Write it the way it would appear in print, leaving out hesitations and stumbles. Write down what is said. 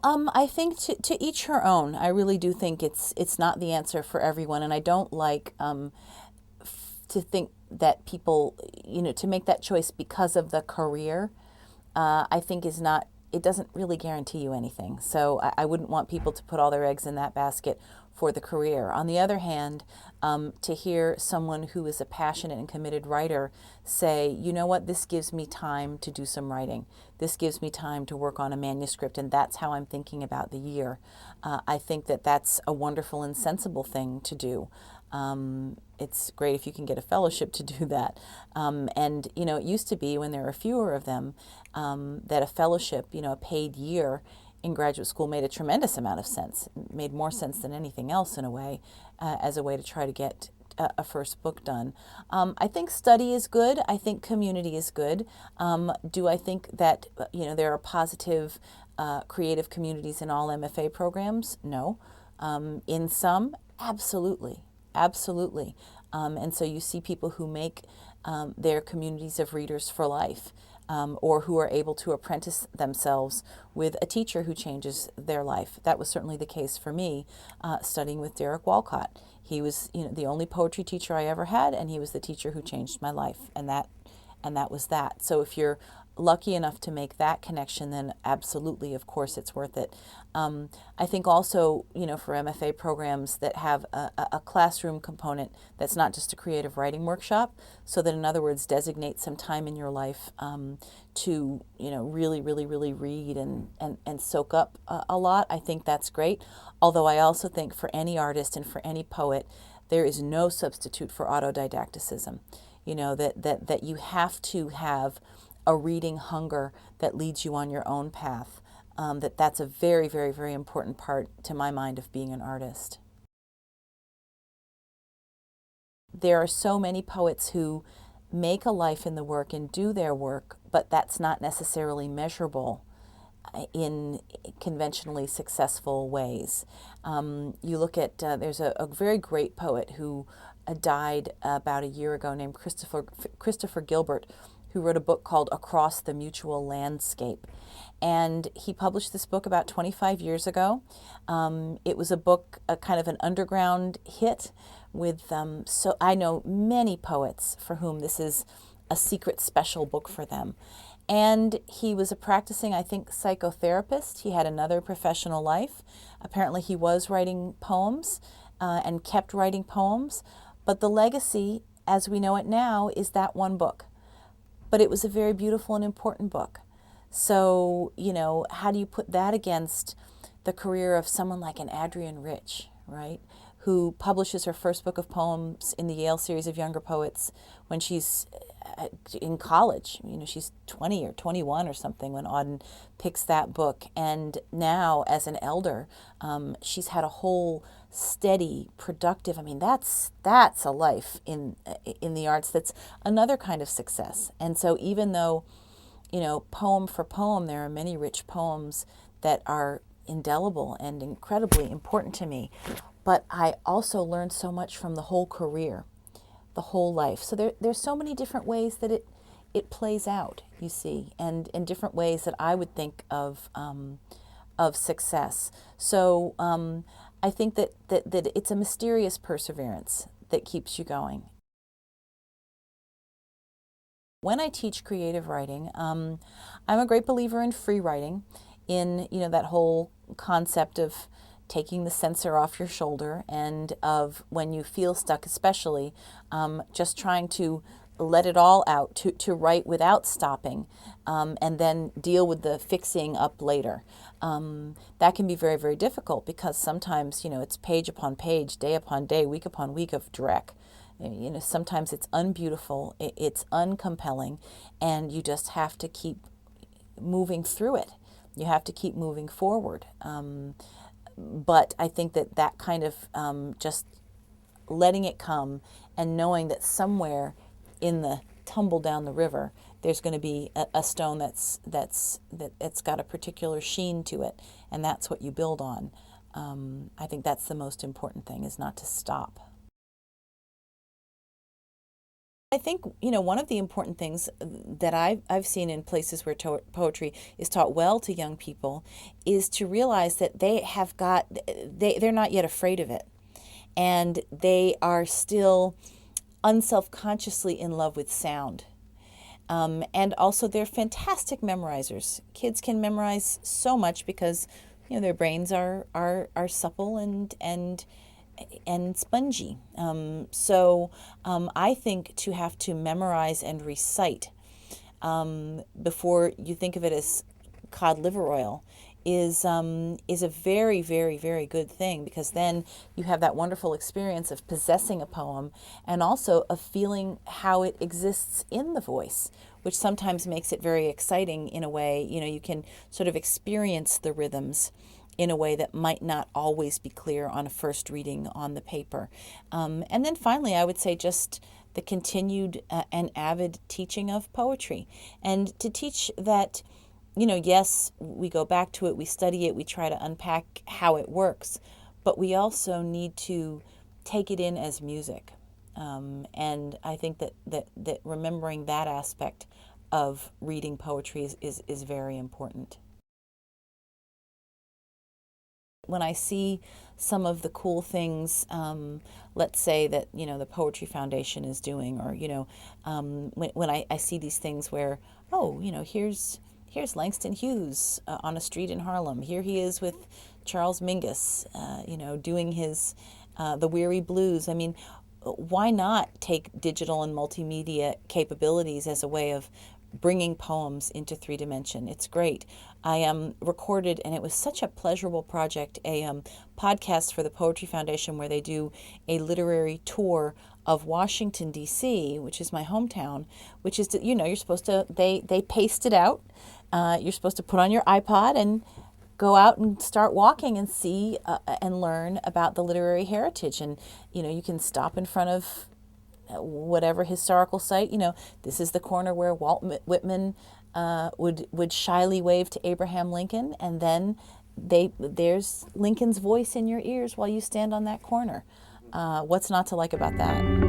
I think to each her own. I really do think it's not the answer for everyone, and I don't like to think that people, to make that choice because of the career, I think is not, it doesn't really guarantee you anything. So I wouldn't want people to put all their eggs in that basket for the career. On the other hand, to hear someone who is a passionate and committed writer say, you know what, this gives me time to do some writing. This gives me time to work on a manuscript, and that's how I'm thinking about the year. I think that that's a wonderful and sensible thing to do. It's great if you can get a fellowship to do that. And, it used to be when there were fewer of them, that a fellowship, a paid year in graduate school made a tremendous amount of sense. It made more sense than anything else in a way, as a way to try to get a first book done. I think study is good. I think community is good. Do I think that, there are positive creative communities in all MFA programs? No. In some, absolutely. Absolutely. And so you see people who make their communities of readers for life, or who are able to apprentice themselves with a teacher who changes their life. That was certainly the case for me, studying with Derek Walcott. He was, the only poetry teacher I ever had, and he was the teacher who changed my life, and that was that. So if you're lucky enough to make that connection, then absolutely, of course, it's worth it. I think also, for MFA programs that have a classroom component that's not just a creative writing workshop, so that, in other words, designate some time in your life to, really, really, really read and soak up a lot. I think that's great. Although I also think for any artist and for any poet, there is no substitute for autodidacticism. That you have to have a reading hunger that leads you on your own path. That's a very, very, very important part, to my mind, of being an artist. There are so many poets who make a life in the work and do their work, but that's not necessarily measurable in conventionally successful ways. You look at, there's a very great poet who died about a year ago named Christopher Gilbert, who wrote a book called Across the Mutual Landscape. And he published this book about 25 years ago. It was a book, a kind of an underground hit with, so I know many poets for whom this is a secret special book for them. And he was a practicing, I think, psychotherapist. He had another professional life. Apparently he was writing poems and kept writing poems. But the legacy, as we know it now, is that one book. But it was a very beautiful and important book. So, how do you put that against the career of someone like an Adrienne Rich, right? Who publishes her first book of poems in the Yale series of younger poets when she's in college. She's 20 or 21 or something when Auden picks that book. And now, as an elder, she's had a whole steady, productive, that's a life in the arts. That's another kind of success. And so even though, poem for poem, there are many rich poems that are indelible and incredibly important to me, but I also learned so much from the whole career, the whole life. So there's so many different ways that it plays out, you see, and in different ways that I would think of success. So I think that it's a mysterious perseverance that keeps you going. When I teach creative writing, I'm a great believer in free writing, in that whole concept of taking the censor off your shoulder, and of when you feel stuck, especially, just trying to let it all out, to write without stopping, and then deal with the fixing up later. That can be very, very difficult because sometimes, it's page upon page, day upon day, week upon week of dreck. Sometimes it's unbeautiful, it's uncompelling, and you just have to keep moving through it. You have to keep moving forward. But I think that kind of just letting it come and knowing that somewhere in the tumble down the river, there's going to be a stone that's got a particular sheen to it, and that's what you build on. I think that's the most important thing, is not to stop. I think, one of the important things that I've seen in places where poetry is taught well to young people is to realize that they're not yet afraid of it. And they are still unselfconsciously in love with sound. And also, they're fantastic memorizers. Kids can memorize so much because, their brains are supple and spongy. I think to have to memorize and recite before you think of it as cod liver oil is a very, very, very good thing, because then you have that wonderful experience of possessing a poem and also of feeling how it exists in the voice, which sometimes makes it very exciting in a way. You can sort of experience the rhythms in a way that might not always be clear on a first reading on the paper. And then finally, I would say just the continued and avid teaching of poetry, and to teach that, yes, we go back to it, we study it, we try to unpack how it works, but we also need to take it in as music. And I think that remembering that aspect of reading poetry is very important. When I see some of the cool things, let's say that, the Poetry Foundation is doing, or, when I see these things where, oh, here's Langston Hughes on a street in Harlem. Here he is with Charles Mingus, doing his The Weary Blues. I mean, why not take digital and multimedia capabilities as a way of bringing poems into 3 dimension? It's great. I recorded, and it was such a pleasurable project, a podcast for the Poetry Foundation where they do a literary tour of Washington, D.C., which is my hometown, which is, you're supposed to, they paste it out. You're supposed to put on your iPod and go out and start walking and see and learn about the literary heritage. And, you can stop in front of whatever historical site. This is the corner where Walt Whitman would shyly wave to Abraham Lincoln, and then there's Lincoln's voice in your ears while you stand on that corner. What's not to like about that?